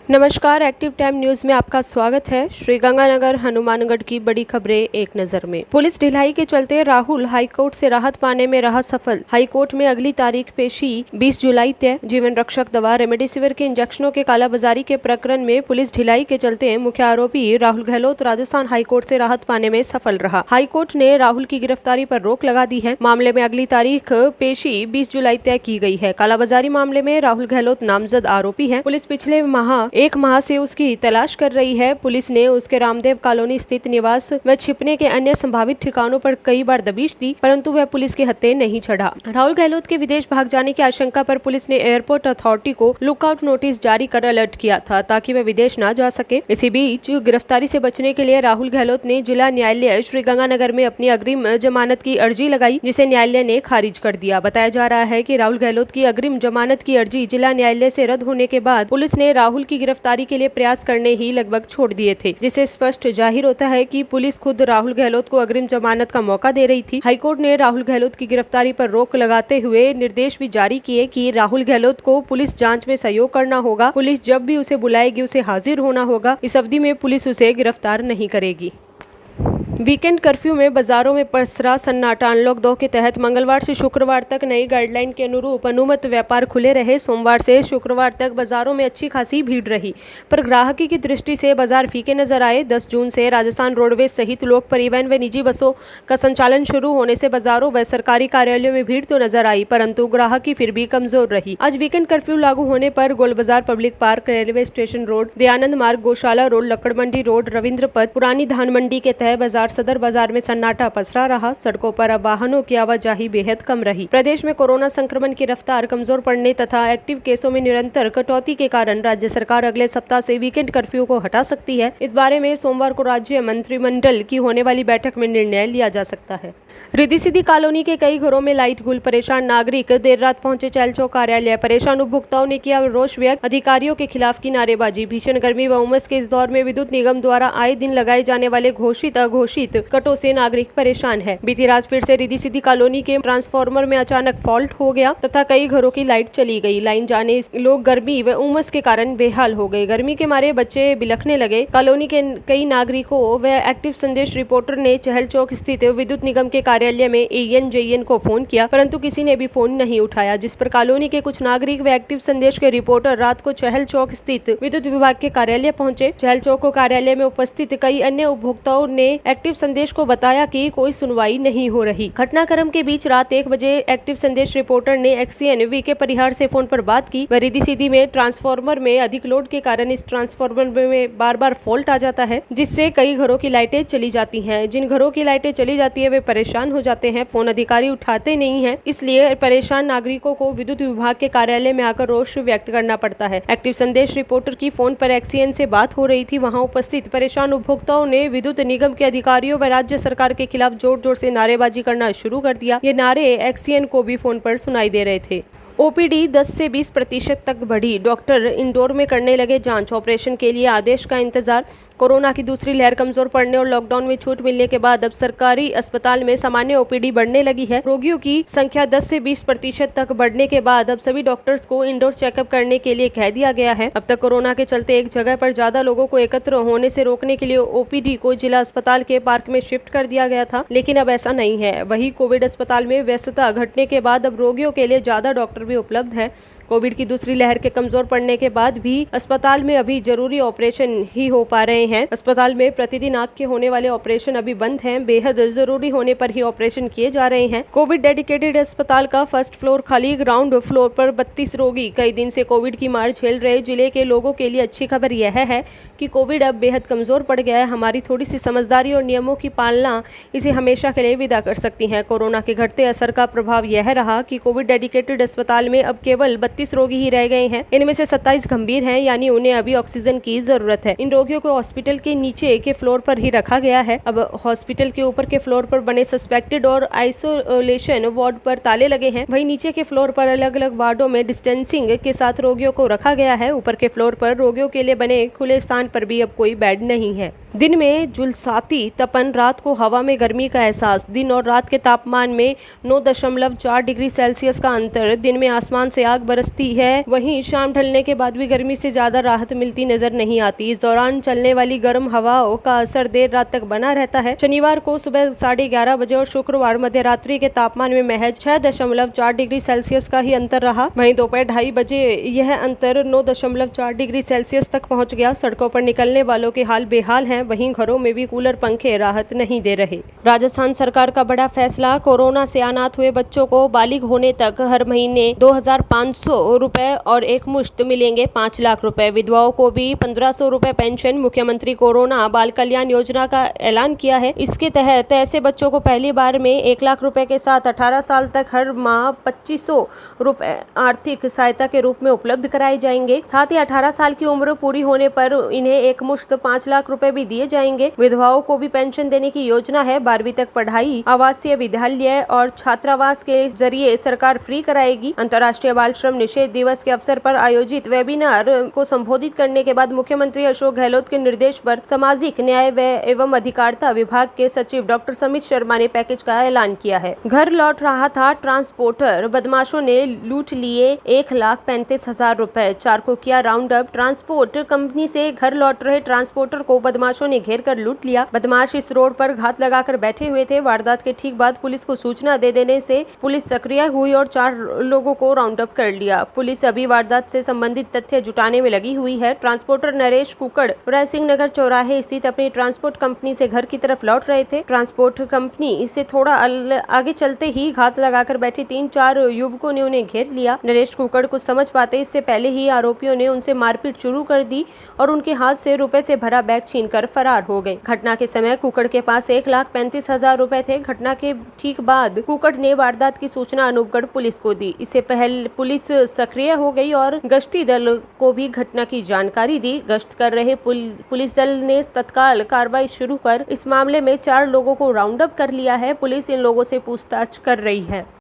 नमस्कार, active time news में आपका स्वागत है। श्रीगंगानगर हनुमानगढ़ की बड़ी खबरें एक नजर में। पुलिस ढिलाई के चलते राहुल हाईकोर्ट से राहत पाने में रहा सफल। हाईकोर्ट में अगली तारीख पेशी 20 जुलाई तय। जीवन रक्षक दवा रेमडेसिविर के इंजेक्शनों के कालाबाजारी के प्रकरण में पुलिस ढिलाई के चलते मुख्य आरोपी राहुल गहलोत राजस्थान हाईकोर्ट से राहत पाने में सफल रहा। हाईकोर्ट ने राहुल की गिरफ्तारी पर रोक लगा दी है। मामले में अगली तारीख पेशी 20 जुलाई तय की गई है। कालाबाजारी मामले में राहुल गहलोत नामजद आरोपी है। पुलिस पिछले एक माह से उसकी तलाश कर रही है। पुलिस ने उसके रामदेव कॉलोनी स्थित निवास व छिपने के अन्य संभावित ठिकानों पर कई बार दबिश दी, परंतु वह पुलिस के हत्थे नहीं चढ़ा। राहुल गहलोत के विदेश भाग जाने की आशंका पर पुलिस ने एयरपोर्ट अथॉरिटी को लुकआउट नोटिस जारी कर अलर्ट किया था ताकि वह विदेश न जा सके। इसी बीच गिरफ्तारी से बचने के लिए राहुल गहलोत ने जिला न्यायालय श्रीगंगानगर में अपनी अग्रिम जमानत की अर्जी लगाई, जिसे न्यायालय ने खारिज कर दिया। बताया जा रहा है कि राहुल गहलोत की अग्रिम जमानत की अर्जी जिला न्यायालय से रद्द होने के बाद पुलिस ने राहुल की गिरफ्तारी के लिए प्रयास करने ही लगभग छोड़ दिए थे, जिससे स्पष्ट जाहिर होता है कि पुलिस खुद राहुल गहलोत को अग्रिम जमानत का मौका दे रही थी। हाईकोर्ट ने राहुल गहलोत की गिरफ्तारी पर रोक लगाते हुए निर्देश भी जारी किए कि राहुल गहलोत को पुलिस जांच में सहयोग करना होगा। पुलिस जब भी उसे बुलाएगी उसे हाजिर होना होगा। इस अवधि में पुलिस उसे गिरफ्तार नहीं करेगी। वीकेंड कर्फ्यू में बाजारों में पसरा सन्नाटा। अनलॉक 2 के तहत मंगलवार से शुक्रवार तक नई गाइडलाइन के अनुरूप अनुमत व्यापार खुले रहे। सोमवार से शुक्रवार तक बाजारों में अच्छी खासी भीड़ रही, पर ग्राहकी की दृष्टि से बाजार फीके नजर आए। 10 जून से राजस्थान रोडवेज सहित लोक परिवहन व निजी बसों का संचालन शुरू होने से बाजारों व सरकारी कार्यालयों में भीड़ तो नजर आई, परंतु ग्राहकी फिर भी कमजोर रही। आज वीकेंड कर्फ्यू लागू होने पर गोल बाजार, public park, railway station road, Dayanand मार्ग, गौशाला रोड, लक्कड़ मंडी रोड, रविंद्र पथ, पुरानी धान मंडी के तय बाजार, सदर बाजार में सन्नाटा पसरा रहा। सड़कों पर अब वाहनों की आवाजाही बेहद कम रही। प्रदेश में कोरोना संक्रमण की रफ्तार कमजोर पड़ने तथा एक्टिव केसों में निरंतर कटौती के कारण राज्य सरकार अगले सप्ताह से वीकेंड कर्फ्यू को हटा सकती है। इस बारे में सोमवार को राज्य मंत्रिमंडल की होने वाली बैठक में निर्णय लिया जा सकता है। रिद्धि सिद्धि कॉलोनी के कई घरों में लाइट गुल। परेशान नागरिक देर रात पहुंचे चहल चौक कार्यालय। परेशान उपभोक्ताओं ने किया रोष व्यक्त। अधिकारियों के खिलाफ की नारेबाजी। भीषण गर्मी व उमस के इस दौर में विद्युत निगम द्वारा आए दिन लगाए जाने वाले घोषित अघोषित कटों से नागरिक परेशान है। बीती रात फिर से रिद्धि सिद्धि कॉलोनी के ट्रांसफार्मर में अचानक फॉल्ट हो गया तथा कई घरों की लाइट चली गई। लाइन जाने लोग गर्मी व उमस के कारण बेहाल हो गए। गर्मी के मारे बच्चे बिलखने लगे। कॉलोनी के कई नागरिकों व एक्टिव संदेश रिपोर्टर ने चहल चौक स्थित विद्युत निगम के कार्यालय में ANJN को फोन किया, परंतु किसी ने भी फोन नहीं उठाया, जिस पर कॉलोनी के कुछ नागरिक व एक्टिव संदेश के रिपोर्टर रात को चहल चौक स्थित विद्युत विभाग के कार्यालय पहुंचे। चहल चौक को कार्यालय में उपस्थित कई अन्य उपभोक्ताओं ने एक्टिव संदेश को बताया कि कोई सुनवाई नहीं हो रही। घटनाक्रम के बीच रात 1 बजे एक्टिव संदेश रिपोर्टर ने XCN VK परिहार से फोन पर बात की। रिद्धि सिद्धि में ट्रांसफार्मर में अधिक लोड के कारण इस ट्रांसफार्मर में बार बार फॉल्ट आ जाता है, जिससे कई घरों की लाइटें चली जाती हैं। जिन घरों की लाइटें चली जाती है वे परेशान हो जाते हैं। फोन अधिकारी उठाते नहीं हैं, इसलिए परेशान नागरिकों को विद्युत विभाग के कार्यालय में आकर रोष व्यक्त करना पड़ता है। एक्टिव संदेश रिपोर्टर की फोन पर XCN से बात हो रही थी। वहां उपस्थित परेशान उपभोक्ताओं ने विद्युत निगम के अधिकारियों व राज्य सरकार के खिलाफ जोर जोर से नारेबाजी करना शुरू कर दिया। ये नारे XCN को भी फोन पर सुनाई दे रहे थे। OPD 10 से 20% तक बढ़ी। डॉक्टर इंदौर में करने लगे जांच। ऑपरेशन के लिए आदेश का इंतजार। कोरोना की दूसरी लहर कमजोर पड़ने और लॉकडाउन में छूट मिलने के बाद अब सरकारी अस्पताल में सामान्य OPD बढ़ने लगी है। रोगियों की संख्या 10 से 20% तक बढ़ने के बाद अब सभी डॉक्टर्स को इंडोर चेकअप करने के लिए कह दिया गया है। अब तक कोरोना के चलते एक जगह पर ज्यादा लोगों को एकत्र होने से रोकने के लिए OPD को जिला अस्पताल के पार्क में शिफ्ट कर दिया गया था, लेकिन अब ऐसा नहीं है। वही कोविड अस्पताल में व्यस्तता घटने के बाद अब रोगियों के लिए ज्यादा डॉक्टर भी उपलब्ध है। कोविड की दूसरी लहर के कमजोर पड़ने के बाद भी अस्पताल में अभी जरूरी ऑपरेशन ही हो पा रहे हैं। अस्पताल में प्रतिदिन आंख के होने वाले ऑपरेशन अभी बंद हैं। बेहद जरूरी होने पर ही ऑपरेशन किए जा रहे हैं। कोविड डेडिकेटेड अस्पताल का फर्स्ट फ्लोर खाली। ग्राउंड फ्लोर पर 32 रोगी। कई दिन से कोविड की मार झेल रहे जिले के लोगों के लिए अच्छी खबर यह है कि कोविड अब बेहद कमजोर पड़ गया है। हमारी थोड़ी सी समझदारी और नियमों की पालना इसे हमेशा के लिए विदा कर सकती है। कोरोना के घटते असर का प्रभाव यह रहा कि कोविड डेडिकेटेड अस्पताल में अब केवल 32 रोगी ही रह गए हैं। इनमें से 27 गंभीर हैं, यानी उन्हें अभी ऑक्सीजन की जरूरत है। इन रोगियों को हॉस्पिटल के नीचे के फ्लोर पर ही रखा गया है। अब हॉस्पिटल के ऊपर के फ्लोर पर बने सस्पेक्टेड और आइसोलेशन वार्ड पर ताले लगे हैं। वहीं नीचे के फ्लोर पर अलग अलग वार्डों में डिस्टेंसिंग के साथ रोगियों को रखा गया है। ऊपर के फ्लोर पर रोगियों के लिए बने खुले स्थान पर भी अब कोई बेड नहीं है। दिन में जुलसाती तपन, रात को हवा में गर्मी का एहसास। दिन और रात के तापमान में 9.4 डिग्री सेल्सियस का अंतर। दिन में आसमान से आग बरसती है, वहीं शाम ढलने के बाद भी गर्मी से ज्यादा राहत मिलती नजर नहीं आती। इस दौरान चलने वाली गर्म हवाओं का असर देर रात तक बना रहता है। शनिवार को सुबह 11:30 बजे और शुक्रवार मध्य रात्रि के तापमान में महज 6.4 डिग्री सेल्सियस का ही अंतर रहा। वहीं दोपहर 2:30 बजे यह अंतर 9.4 डिग्री सेल्सियस तक पहुंच गया। सड़कों पर निकलने वालों के हाल बेहाल हैं, वहीं घरों में भी कूलर पंखे राहत नहीं दे रहे। राजस्थान सरकार का बड़ा फैसला, कोरोना से अनाथ हुए बच्चों को बालिग होने तक हर महीने 2,500 रुपए और एक मुश्त मिलेंगे 5 लाख रुपए। विधवाओं को भी 1,500 रुपए पेंशन। मुख्यमंत्री कोरोना बाल कल्याण योजना का ऐलान किया है। इसके तहत ऐसे बच्चों को पहली बार में 1 लाख रुपए के साथ 18 साल तक हर माह 2,500 रुपए आर्थिक सहायता के रूप में उपलब्ध कराए जाएंगे। साथ ही 18 साल की उम्र पूरी होने पर इन्हें एक मुश्त 5 लाख रुपए भी दिए जाएंगे। विधवाओं को भी पेंशन देने की योजना है। 12वीं तक पढ़ाई आवासीय विद्यालय और छात्रावास के जरिए सरकार फ्री कराएगी। अंतर्राष्ट्रीय बाल श्रम निषेध दिवस के अवसर पर आयोजित वेबिनार को संबोधित करने के बाद मुख्यमंत्री अशोक गहलोत के निर्देश पर सामाजिक न्याय एवं अधिकारिता विभाग के सचिव डॉक्टर समित शर्मा ने पैकेज का ऐलान किया है। घर लौट रहा था ट्रांसपोर्टर, बदमाशों ने लूट लिए 1,35,000 रुपए। 4 को किया राउंड अप। ट्रांसपोर्ट कंपनी से घर लौट रहे ट्रांसपोर्टर को बदमाशों ने घेर कर लूट लिया। बदमाश इस रोड पर घात लगाकर बैठे हुए थे। वारदात के ठीक बाद पुलिस को सूचना दे देने से पुलिस सक्रिय हुई और 4 लोगों को राउंड अप कर लिया। पुलिस अभी वारदात से संबंधित तथ्य जुटाने में लगी हुई है। ट्रांसपोर्टर नरेश कुकड़ रायसिंह नगर चौराहे स्थित अपनी ट्रांसपोर्ट कंपनी से घर की तरफ लौट रहे थे। ट्रांसपोर्ट कंपनी इससे थोड़ा आगे चलते ही घात लगाकर बैठे 3-4 युवकों ने उन्हें घेर लिया। नरेश कुकड़ को समझ पाते इससे पहले ही आरोपियों ने उनसे मारपीट शुरू कर दी और उनके हाथ से रुपए से भरा बैग छीनकर फरार हो गए। घटना के समय कुकड़ के पास 1,35,000 रुपए थे। घटना के ठीक बाद कुकड़ ने वारदात की सूचना अनूपगढ़ पुलिस को दी। इससे पहले पुलिस सक्रिय हो गई और गश्ती दल को भी घटना की जानकारी दी। गश्त कर रहे पुलिस दल ने तत्काल कार्रवाई शुरू कर इस मामले में 4 लोगों को राउंड अप कर लिया है। पुलिस इन लोगों से पूछताछ कर रही है।